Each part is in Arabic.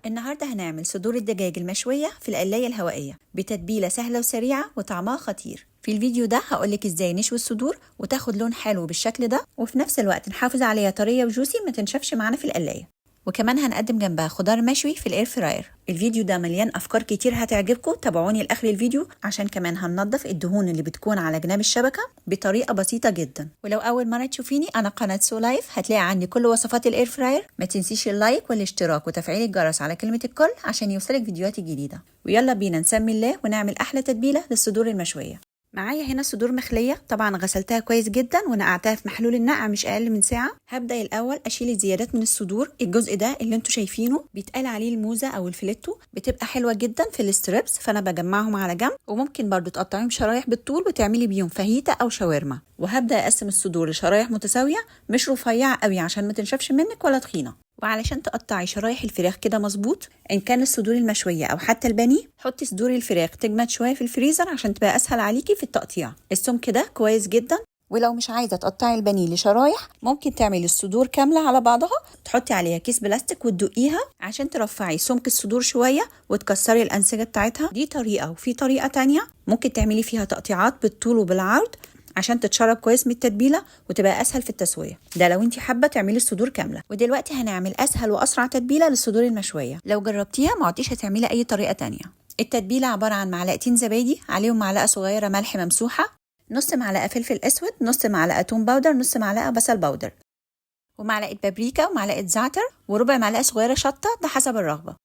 النهاردة هنعمل صدور الدجاج المشوية في القلاية الهوائية بتتبيلة سهلة وسريعة وطعمها خطير. في الفيديو ده هقولك ازاي نشوي الصدور وتاخد لون حلو بالشكل ده، وفي نفس الوقت نحافظ عليها طرية وجوسي ما تنشفش معانا في القلاية. وكمان هنقدم جنبها خضار مشوي في الاير فراير. الفيديو ده مليان افكار كتير هتعجبكم، تابعوني لاخر الفيديو عشان كمان هننضف الدهون اللي بتكون على جناب الشبكه بطريقه بسيطه جدا. ولو اول مره تشوفيني، انا قناه سو لايف، هتلاقي عندي كل وصفات الاير فراير. ما تنسيش اللايك والاشتراك وتفعيل الجرس على كلمه الكل عشان يوصلك فيديوهاتي الجديده. ويلا بينا نسمي الله ونعمل احلى تتبيله للصدور المشويه. معايا هنا صدور مخليه، طبعا غسلتها كويس جدا ونقعتها في محلول النقع مش اقل من ساعه. هبدا الاول اشيل الزيادات من الصدور. الجزء ده اللي انتوا شايفينه بيتقال عليه الموزه او الفليتو، بتبقى حلوه جدا في الستريبس، فانا بجمعهم على جنب. وممكن برضو تقطعيهم شرايح بالطول وتعملي بيهم فاهيتا او شاورما. وهبدا اقسم الصدور لشرايح متساويه، مش رفيعه قوي عشان ما تنشفش منك ولا تخينه. وعلشان تقطعي شرايح الفراخ كده مظبوط، ان كان الصدور المشويه او حتى البانيه، حطي صدور الفراخ تجمد شويه في الفريزر عشان تبقى اسهل عليكي في التقطيع. السمك ده كويس جدا. ولو مش عايزه تقطعي البانيه لشرايح، ممكن تعملي الصدور كامله على بعضها، تحطي عليها كيس بلاستيك وتدقيها عشان ترفعي سمك الصدور شويه وتكسري الانسجه بتاعتها. دي طريقه. وفي طريقه تانية ممكن تعملي فيها تقطيعات بالطول وبالعرض عشان تتشرب كويس من التتبيله وتبقى اسهل في التسويه. ده لو انت حابه تعملي الصدور كامله. ودلوقتي هنعمل اسهل واسرع تتبيله للصدور المشويه. لو جربتيها ما عدتيش هتعملي اي طريقه تانية. التتبيله عباره عن معلقتين زبادي، عليهم معلقه صغيره ملح ممسوحه، نص معلقه فلفل اسود، نص معلقه توم باودر، نص معلقه بصل باودر، ومعلقه بابريكا ومعلقه زعتر، وربع معلقه صغيره شطه، ده حسب الرغبه.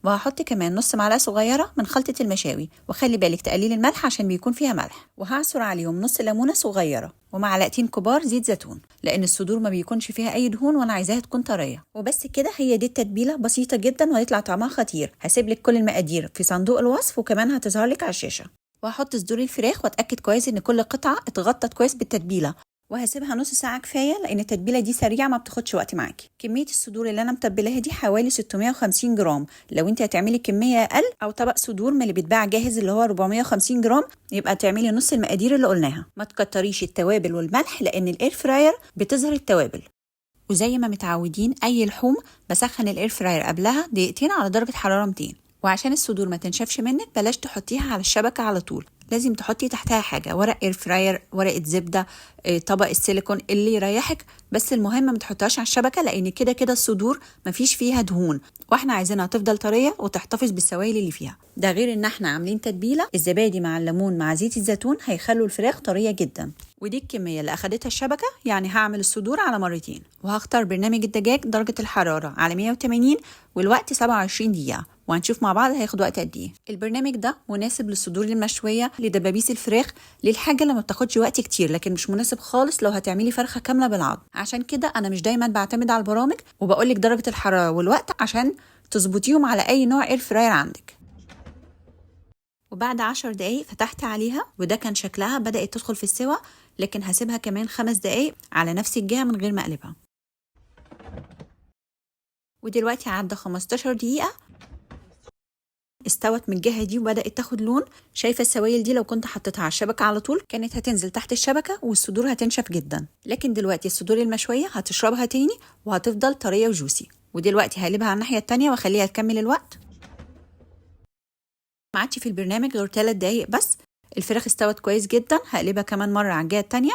وهحط كمان نص معلقه صغيره من خلطه المشاوي، وخلي بالك تقليل الملح عشان بيكون فيها ملح. وهعصر عليهم نص ليمونه صغيره ومعلقتين كبار زيت زيتون، لان الصدور ما بيكونش فيها اي دهون وانا عايزاها تكون طريه. وبس كده، هي دي التتبيله، بسيطه جدا وهيطلع طعمها خطير. هسيب لك كل المقادير في صندوق الوصف، وكمان هتظهر لك على الشاشه. وهحط صدور الفراخ واتاكد كويس ان كل قطعه اتغطت كويس بالتتبيله، وهسيبها نص ساعه كفايه، لان التتبيله دي سريعه ما بتاخدش وقت معاكي. كميه الصدور اللي انا متبلاها دي حوالي 650 جرام. لو انت هتعملي كميه اقل او طبق صدور من اللي بيتباع جاهز اللي هو 450 جرام، يبقى تعملي نص المقادير اللي قلناها. ما تكتريش التوابل والملح، لان الاير فراير بتظهر التوابل. وزي ما متعودين، اي لحوم بسخن الاير فراير قبلها دقيقتين على درجه حراره 200. وعشان الصدور ما تنشفش منك، بلاش تحطيها على الشبكه على طول، لازم تحطي تحتها حاجه، ورق اير فراير، ورقه زبده، طبق السيليكون اللي يريحك. بس المهم ما تحطهاش على الشبكه، لان كده كده الصدور ما فيش فيها دهون، واحنا عايزينها تفضل طريه وتحتفظ بالسوائل اللي فيها. ده غير ان احنا عاملين تتبيله الزبادي مع الليمون مع زيت الزيتون هيخلوا الفراخ طريه جدا. ودي الكميه اللي اخدتها الشبكه، يعني هعمل الصدور على مرتين. وهختار برنامج الدجاج درجه الحراره على 180، والوقت 27 دقيقه، وهنشوف مع بعض هياخد وقت قد ايه. البرنامج ده مناسب للصدور المشويه، لدبابيس الفراخ، للحاجه اللي ما بتاخدش وقت كتير، لكن مش مناسب خالص لو هتعملي فرخه كامله بالعظم. عشان كده انا مش دايما بعتمد على البرامج، وبقول لك درجه الحراره والوقت عشان تظبطيهم على اي نوع اير فراير عندك. وبعد 10 دقايق فتحت عليها، وده كان شكلها بدأت تدخل في السوا، لكن هسيبها كمان 5 دقايق على نفس الجهه من غير ما اقلبها. ودلوقتي عدى 15 دقيقه، استوت من الجهه دي وبدات تاخد لون. شايفه السوائل دي لو كنت حطيتها على الشبكه على طول كانت هتنزل تحت الشبكه والصدور هتنشف جدا، لكن دلوقتي الصدور المشويه هتشربها تاني وهتفضل طريه وجوسي. ودلوقتي هقلبها على الناحيه التانية واخليها تكمل الوقت. ما عادش في البرنامج غير 3 دقايق بس. الفراخ استوت كويس جدا. هقلبها كمان مره على الجهه التانية.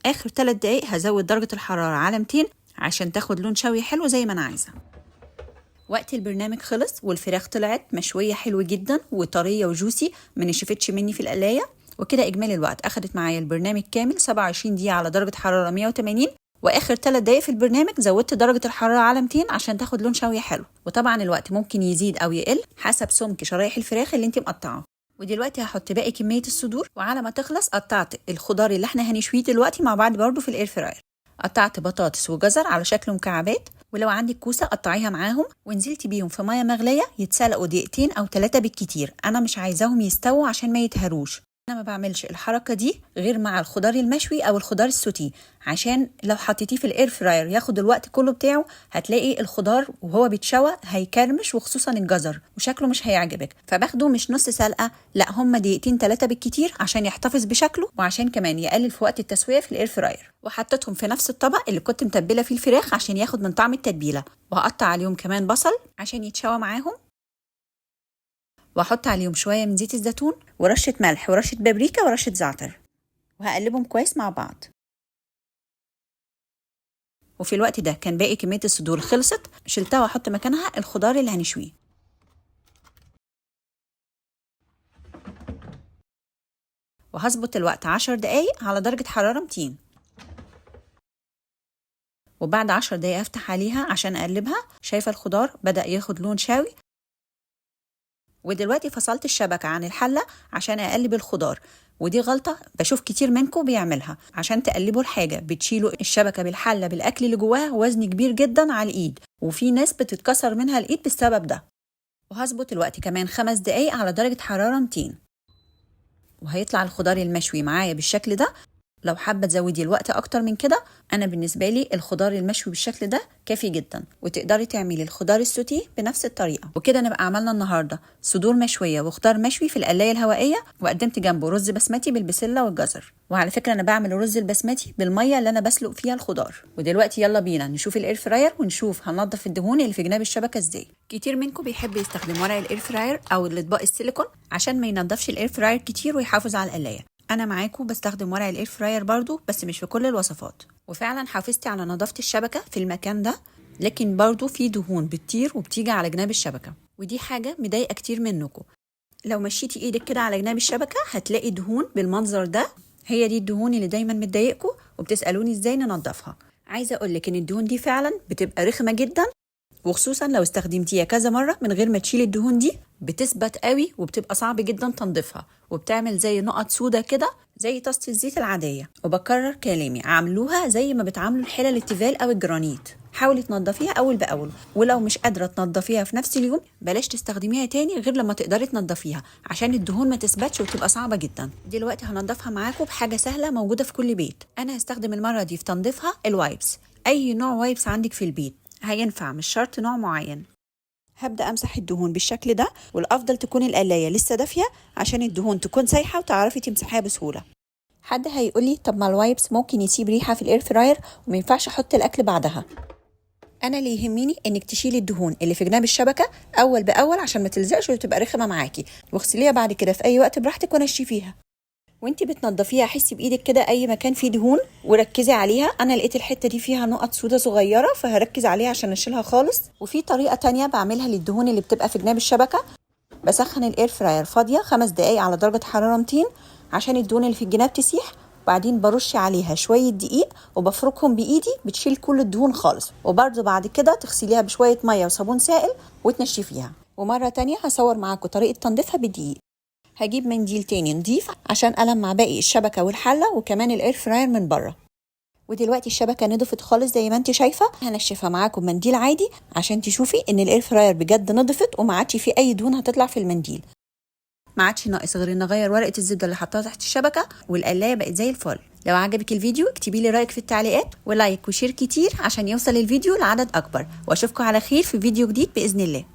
اخر 3 دقايق هزود درجه الحراره على 200 عشان تاخد لون شوي حلو زي ما انا عايزه. وقت البرنامج خلص والفراخ طلعت مشويه حلو جدا وطريه وجوسي، ما نشفتش مني في القلايه. وكده اجمالي الوقت اخدت معايا البرنامج كامل 27 دقيقه على درجه حراره 180. واخر 3 دقايق في البرنامج زودت درجه الحراره على 200 عشان تاخد لون شوي حلو. وطبعا الوقت ممكن يزيد او يقل حسب سمك شرايح الفراخ اللي انت مقطعاه. ودلوقتي هحط باقي كميه الصدور، وعلى ما تخلص قطعت الخضار اللي احنا هنشويه دلوقتي مع بعض برده في الاير فراير. قطعت بطاطس وجزر على شكل مكعبات، ولو عندك كوسه قطعيها معاهم، ونزلتي بيهم في ميه مغليه يتسلقوا دقيقتين او 3 بالكتير. انا مش عايزاهم يستووا عشان ما يتهروش. انا ما بعملش الحركه دي غير مع الخضار المشوي او الخضار السوتيه، عشان لو حطيتيه في الاير فراير ياخد الوقت كله بتاعه، هتلاقي الخضار وهو بيتشوى هيكرمش، وخصوصا الجزر، وشكله مش هيعجبك. فباخده مش نص سلقه، لا هما دقيقتين 3 بالكتير، عشان يحتفظ بشكله، وعشان كمان يقلل في وقت التسويه في الاير فراير. وحطيتهم في نفس الطبق اللي كنت متبله فيه الفراخ عشان ياخد من طعم التتبيله، وهقطع عليهم كمان بصل عشان يتشوى معاهم، واحط عليهم شويه من زيت الزيتون ورشه ملح ورشه بابريكا ورشه زعتر، وهقلبهم كويس مع بعض. وفي الوقت ده كان باقي كميه الصدور خلصت، شلتها واحط مكانها الخضار اللي هنشويه. وهظبط الوقت 10 دقايق على درجه حراره 200. وبعد 10 دقايق افتح عليها عشان اقلبها. شايفه الخضار بدأ ياخد لون شاوي. ودلوقتي فصلت الشبكة عن الحلة عشان أقلب الخضار، ودي غلطة بشوف كتير منكم بيعملها. عشان تقلبوا الحاجة بتشيلوا الشبكة بالحلة بالأكل اللي جواها، وزن كبير جدا على الإيد، وفي ناس بتتكسر منها الإيد بالسبب ده. وهظبط الوقت كمان 5 دقايق على درجة حرارة 200. وهيطلع الخضار المشوي معايا بالشكل ده. لو حابة تزودي الوقت أكتر من كده، أنا بالنسبة لي الخضار المشوي بالشكل ده كافي جدا، وتقدري تعملي الخضار السوتيه بنفس الطريقة. وكده نبقى عملنا النهاردة صدور مشوية وخضار مشوي في القلاية الهوائية، وقدمت جنبه رز بسمتي بالبسلة والجزر. وعلى فكرة أنا بعمل الرز البسمتي بالمية اللي أنا بسلق فيها الخضار. ودلوقتي يلا بينا نشوف الاير فراير ونشوف هننضف الدهون اللي في جناب الشبكة ازاي. كتير منكم بيحب يستخدم ورق الاير فراير أو الأطباق السيليكون عشان ما ينضفش الاير فراير كتير ويحافظ على القلاية. انا معاكم بستخدم ورق الاير فراير برضو، بس مش في كل الوصفات. وفعلا حافظتي على نظافه الشبكه في المكان ده، لكن برضو في دهون بتطير وبتيجي على جناب الشبكه، ودي حاجه مضايقه كتير منكم. لو مشيتي ايدك كده على جناب الشبكه هتلاقي دهون بالمنظر ده. هي دي الدهون اللي دايما متضايقكم وبتسالوني ازاي ننضفها. عايزه اقول لك ان الدهون دي فعلا بتبقى رخمه جدا، وخصوصا لو استخدمتيها كذا مرة من غير ما تشيلي الدهون دي بتثبت قوي، وبتبقى صعب جدا تنظيفها، وبتعمل زي نقط سودا كده زي طاسة الزيت العادية. وبكرر كلامي، عاملوها زي ما بتعاملوا الحلل التيفال او الجرانيت. حاولي تنضفيها اول باول، ولو مش قادرة تنضفيها في نفس اليوم بلاش تستخدميها تاني غير لما تقدري تنضفيها، عشان الدهون ما تثبتش وتبقى صعبة جدا. دلوقتي هنضفها معاكم بحاجة سهلة موجودة في كل بيت. انا هستخدم المرة دي في تنظيفها الوايبس. اي نوع وايبس عندك في البيت هينفع، مش شرط نوع معين. هبدأ أمسح الدهون بالشكل ده، والأفضل تكون القلاية لسه دافية عشان الدهون تكون سايحة وتعرفي تمسحيها بسهولة. حد هيقولي طب ما الوايبس ممكن يسيب ريحة في الاير فراير ومينفعش أحط الأكل بعدها. أنا اللي يهمني إنك تشيلي الدهون اللي في جناب الشبكة أول بأول عشان ما تلزقش وتبقى رخمة معاكي، واغسليها بعد كده في أي وقت براحتك ونشفيها. وانتي بتنضفيها حسي بايدك كده اي مكان فيه دهون وركزي عليها. انا لقيت الحته دي فيها نقط سودا صغيره فهركز عليها عشان اشيلها خالص. وفي طريقه تانية بعملها للدهون اللي بتبقى في جناب الشبكه. بسخن الاير فراير فاضيه 5 دقايق على درجه حراره 200 عشان الدهون اللي في الجناب تسيح، وبعدين برش عليها شويه دقيق وبفركهم بايدي، بتشيل كل الدهون خالص. وبرده بعد كده تغسليها بشويه ميه وصابون سائل وتنشفيها. ومره تانية هصور معاكم طريقه تنظيفها بالدقيق. هجيب منديل تاني نضيف عشان ألمع باقي الشبكة والحلة وكمان الاير فراير من بره. ودلوقتي الشبكة نضفت خالص زي ما انت شايفة. هنشفها معاكم منديل عادي عشان تشوفي ان الاير فراير بجد نضفت وما عادش فيه اي دهون هتطلع في المنديل. ما عادش ناقص غير ان اغير ورقة الزبدة اللي حطها تحت الشبكة، والقلاية بقت زي الفل. لو عجبك الفيديو اكتبي لي رايك في التعليقات، ولايك وشير كتير عشان يوصل الفيديو لعدد اكبر. واشوفكم على خير في فيديو جديد باذن الله.